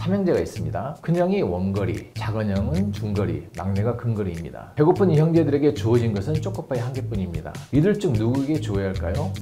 삼형제가 있습니다. 큰형이 원거리, 작은형은 중거리, 막내가 근거리입니다. 배고픈 이 형제들에게 주어진 것은 초코파이 한 개뿐입니다. 이들 중 누구에게 주어야 할까요?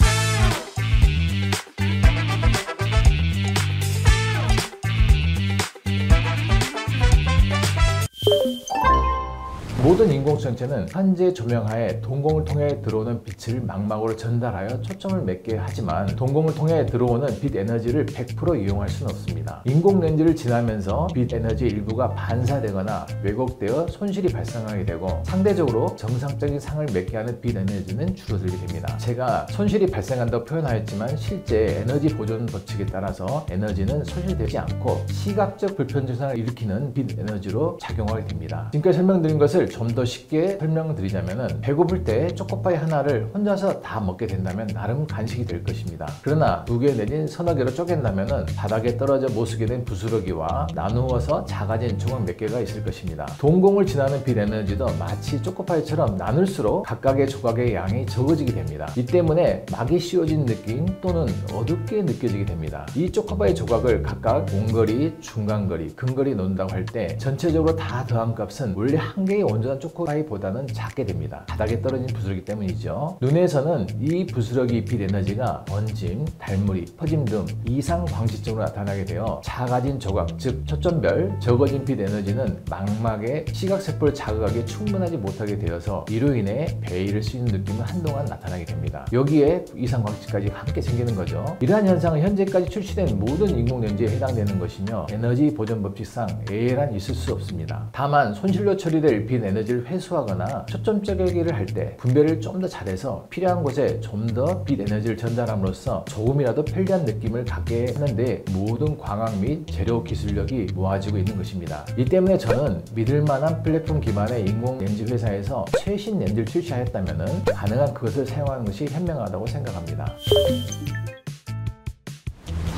모든 인공수정체는 현재 조명하에 동공을 통해 들어오는 빛을 망막으로 전달하여 초점을 맺게 하지만 동공을 통해 들어오는 빛 에너지를 100% 이용할 수는 없습니다. 인공 렌즈를 지나면서 빛 에너지 일부가 반사되거나 왜곡되어 손실이 발생하게 되고 상대적으로 정상적인 상을 맺게 하는 빛 에너지는 줄어들게 됩니다. 제가 손실이 발생한다고 표현하였지만 실제 에너지 보존 법칙에 따라서 에너지는 손실되지 않고 시각적 불편 증상을 일으키는 빛 에너지로 작용하게 됩니다. 지금까지 설명드린 것을 좀 더 쉽게 설명드리자면 배고플 때 초코파이 하나를 혼자서 다 먹게 된다면 나름 간식이 될 것입니다. 그러나 2개 내진 서너 개로 쪼갠다면 바닥에 떨어져 못쓰게 된 부스러기와 나누어서 작아진 조각 몇 개가 있을 것입니다. 동공을 지나는 빛 에너지도 마치 초코파이처럼 나눌수록 각각의 조각의 양이 적어지게 됩니다. 이 때문에 막이 씌워진 느낌 또는 어둡게 느껴지게 됩니다. 이 초코파이 조각을 각각 원거리, 중간거리, 근거리 놓는다고 할 때 전체적으로 다 더한 값은 원래 한 개의 온전한 초코파이보다는 작게 됩니다. 바닥에 떨어진 부스러기 때문이죠. 눈에서는 이 부스러기 빛 에너지가 번짐, 달무리, 퍼짐 등 이상 광시적으로 나타나게 되어 작아진 조각, 즉 초점별 적어진 빛 에너지는 망막의 시각세포를 자극하기 충분하지 못하게 되어서 이로 인해 배에 이를 수 있는 느낌은 한동안 나타나게 됩니다. 여기에 이상 광시까지 함께 생기는 거죠. 이러한 현상은 현재까지 출시된 모든 인공렌즈에 해당되는 것이며 에너지 보존 법칙상 에란 있을 수 없습니다. 다만 손실로 처리될 빛 에너지를 회수하거나 초점 쪼개기를 할 때 분배를 좀 더 잘해서 필요한 곳에 좀 더 빛 에너지를 전달함으로써 조금이라도 편리한 느낌을 갖게 하는데 모든 광학 및 재료 기술력이 모아지고 있는 것입니다. 이 때문에 저는 믿을만한 플랫폼 기반의 인공 렌즈 회사에서 최신 렌즈를 출시하였다면 가능한 그것을 사용하는 것이 현명하다고 생각합니다.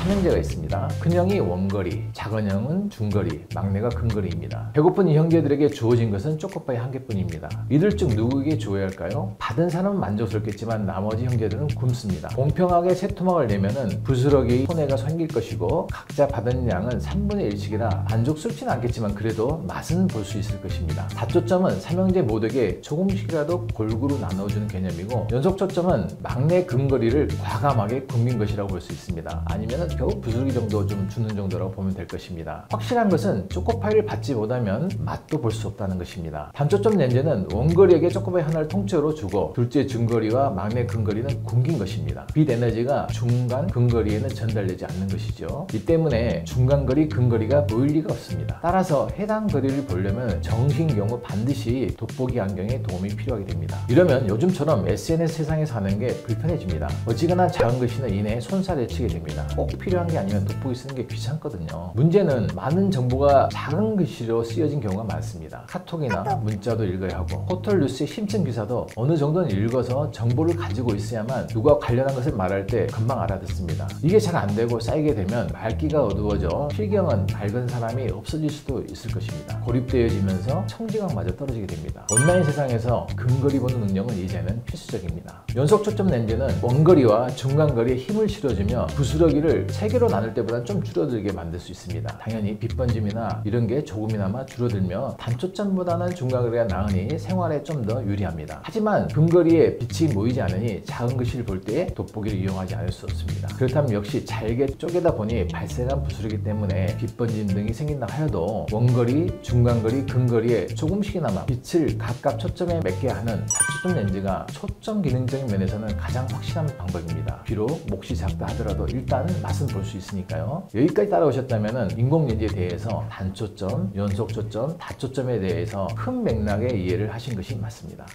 삼형제가 있습니다. 큰형이 원거리, 작은형은 중거리, 막내가 근거리입니다. 배고픈 이 형제들에게 주어진 것은 초코파이 한 개뿐입니다. 이들 중 누구에게 주어야 할까요? 받은 사람은 만족스럽겠지만 나머지 형제들은 굶습니다. 공평하게 세 토막을 내면은 부스러기 손해가 생길 것이고 각자 받은 양은 3분의 1씩이라 만족스럽지는 않겠지만 그래도 맛은 볼 수 있을 것입니다. 다초점은 삼형제 모두에게 조금씩이라도 골고루 나눠주는 개념이고 연속 초점은 막내 근거리를 과감하게 굶긴 것이라고 볼 수 있습니다. 아니면 겨우 부스러기 정도 좀 주는 정도라고 보면 될 것입니다. 확실한 것은 초코파이를 받지 못하면 맛도 볼 수 없다는 것입니다. 단초점 렌즈는 원거리에게 초코파이 하나를 통째로 주고 둘째 중거리와 막내 근거리는 굶긴 것입니다. 빛 에너지가 중간 근거리에는 전달되지 않는 것이죠. 이 때문에 중간거리 근거리가 보일 리가 없습니다. 따라서 해당 거리를 보려면 정식인 경우 반드시 돋보기 안경의 도움이 필요하게 됩니다. 이러면 요즘처럼 SNS 세상에 사는 게 불편해집니다. 어지간한 작은 글씨는 이내 손살에 치게 됩니다. 꼭 필요한 게 아니면 돋보기 쓰는 게 귀찮거든요. 문제는 많은 정보가 작은 글씨로 쓰여진 경우가 많습니다. 카톡이나 문자도 읽어야 하고 포털 뉴스의 심층 기사도 어느 정도는 읽어서 정보를 가지고 있어야만 누가 관련한 것을 말할 때 금방 알아듣습니다. 이게 잘 안 되고 쌓이게 되면 밝기가 어두워져 필경은 밝은 사람이 없어질 수도 있을 것입니다. 고립되어지면서 청지각마저 떨어지게 됩니다. 온라인 세상에서 근거리 보는 능력은 이제는 필수적입니다. 연속 초점 렌즈는 원거리와 중간거리에 힘을 실어주며 부스러기를 3개로 나눌 때보다 좀 줄어들게 만들 수 있습니다. 당연히 빛번짐이나 이런 게 조금이나마 줄어들며 단초점보다는 중간거리가 나으니 생활에 좀 더 유리합니다. 하지만 근거리에 빛이 모이지 않으니 작은 글씨를 볼 때 돋보기를 이용하지 않을 수 없습니다. 그렇다면 역시 잘게 쪼개다 보니 발생한 부스러기 때문에 빛번짐 등이 생긴다 하여도 원거리, 중간거리, 근거리에 조금씩이나마 빛을 각각 초점에 맺게 하는 다초점 렌즈가 초점 기능적인 면에서는 가장 확실한 방법입니다. 비록 몫이 작다 하더라도 일단 맛은 볼 수 있으니까요. 여기까지 따라오셨다면 인공렌즈에 대해서 단초점, 연속초점, 다초점에 대해서 큰 맥락의 이해를 하신 것이 맞습니다.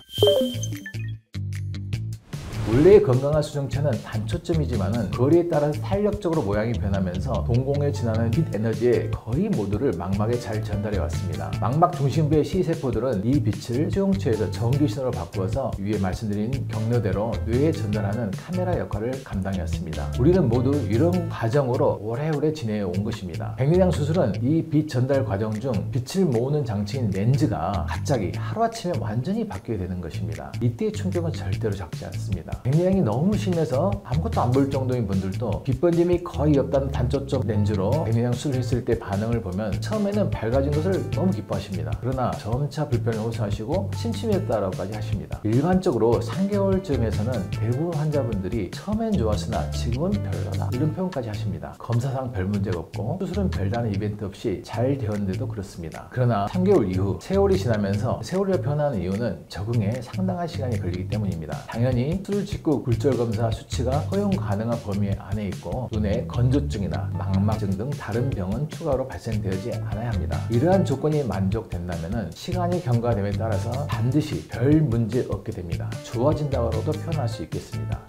원래의 건강한 수정체는 단초점이지만 거리에 따라서 탄력적으로 모양이 변하면서 동공에 지나는 빛 에너지의 거의 모두를 망막에 잘 전달해 왔습니다. 망막 중심부의 C세포들은 이 빛을 수용체에서 전기신호로 바꾸어서 위에 말씀드린 경로대로 뇌에 전달하는 카메라 역할을 감당했습니다. 우리는 모두 이런 과정으로 오래오래 지내어 온 것입니다. 백내장 수술은 이 빛 전달 과정 중 빛을 모으는 장치인 렌즈가 갑자기 하루아침에 완전히 바뀌게 되는 것입니다. 이때의 충격은 절대로 작지 않습니다. 백내장이 너무 심해서 아무것도 안 보일 정도인 분들도 빗번짐이 거의 없다는 단초점 렌즈로 백내장 수술했을 때 반응을 보면 처음에는 밝아진 것을 너무 기뻐하십니다. 그러나 점차 불편을 호소하시고 침침했다라고까지 하십니다. 일반적으로 3개월쯤에서는 대부분 환자분들이 처음엔 좋았으나 지금은 별로다 이런 표현까지 하십니다. 검사상 별 문제가 없고 수술은 별다른 이벤트 없이 잘 되었는데도 그렇습니다. 그러나 3개월 이후 세월이 지나면서 세월이 변하는 이유는 적응에 상당한 시간이 걸리기 때문입니다. 당연히 수술 직후 굴절 검사 수치가 허용 가능한 범위 안에 있고 눈에 건조증이나 망막증 등 다른 병은 추가로 발생되지 않아야 합니다. 이러한 조건이 만족된다면 시간이 경과됨에 따라서 반드시 별 문제 없게 됩니다. 좋아진다고도 표현할 수 있겠습니다.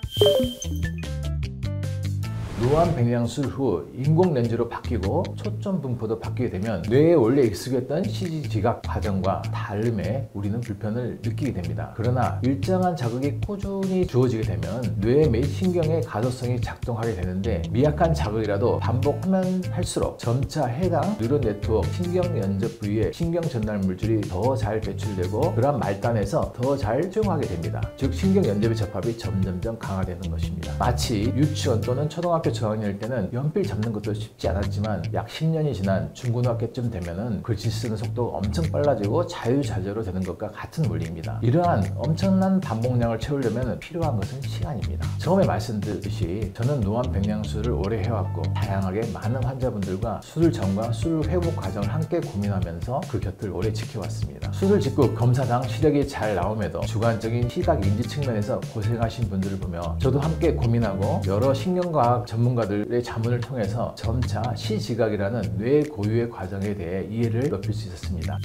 노안 백내장 수술 후 인공 렌즈로 바뀌고 초점 분포도 바뀌게 되면 뇌에 원래 익숙했던 CG 지각 과정과 다름에 우리는 불편을 느끼게 됩니다. 그러나 일정한 자극이 꾸준히 주어지게 되면 뇌 및 신경의 가소성이 작동하게 되는데 미약한 자극이라도 반복하면 할수록 점차 해당 뉴런 네트워크 신경 연접 부위에 신경 전달 물질이 더 잘 배출되고 그러한 말단에서 더 잘 수용하게 됩니다. 즉 신경 연접의 접합이 점점점 강화되는 것입니다. 마치 유치원 또는 초등학교 저학년일 때는 연필 잡는 것도 쉽지 않았지만 약 10년이 지난 중고등학교쯤 되면은 글씨 쓰는 속도가 엄청 빨라지고 자유자재로 되는 것과 같은 원리입니다. 이러한 엄청난 반복량을 채우려면 필요한 것은 시간입니다. 처음에 말씀드렸듯이 저는 노안 백내장 수술을 오래 해왔고 다양하게 많은 환자분들과 수술 전과 수술 회복 과정을 함께 고민하면서 그 곁을 오래 지켜왔습니다. 수술 직후 검사상 시력이 잘 나옴에도 주관적인 시각 인지 측면에서 고생하신 분들을 보며 저도 함께 고민하고 여러 신경과학 전문가들의 자문을 통해서 점차 시지각이라는 뇌 고유의 과정에 대해 이해를 높일 수 있었습니다.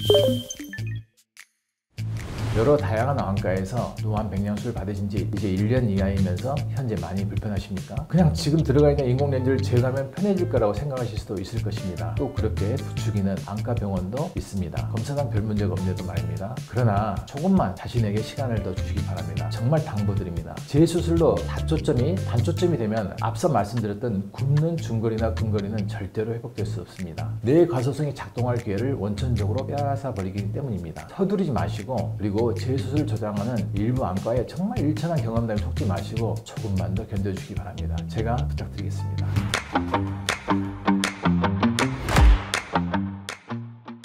여러 다양한 안과에서 노안 백내장 수술 받으신 지 이제 1년 이하이면서 현재 많이 불편하십니까? 그냥 지금 들어가 있는 인공 렌즈를 제거하면 편해질 거라고 생각하실 수도 있을 것입니다. 또 그렇게 부추기는 안과 병원도 있습니다. 검사상 별 문제가 없는데도 말입니다. 그러나 조금만 자신에게 시간을 더 주시기 바랍니다. 정말 당부드립니다. 재수술로 단초점이 되면 앞서 말씀드렸던 굽는 중거리나 근거리는 절대로 회복될 수 없습니다. 뇌의 가소성이 작동할 기회를 원천적으로 빼앗아 버리기 때문입니다. 서두르지 마시고 그리고 재수술 저장하는 일부 안과에 정말 일천한 경험담을 속지 마시고 조금만 더 견뎌주시기 바랍니다. 제가 부탁드리겠습니다.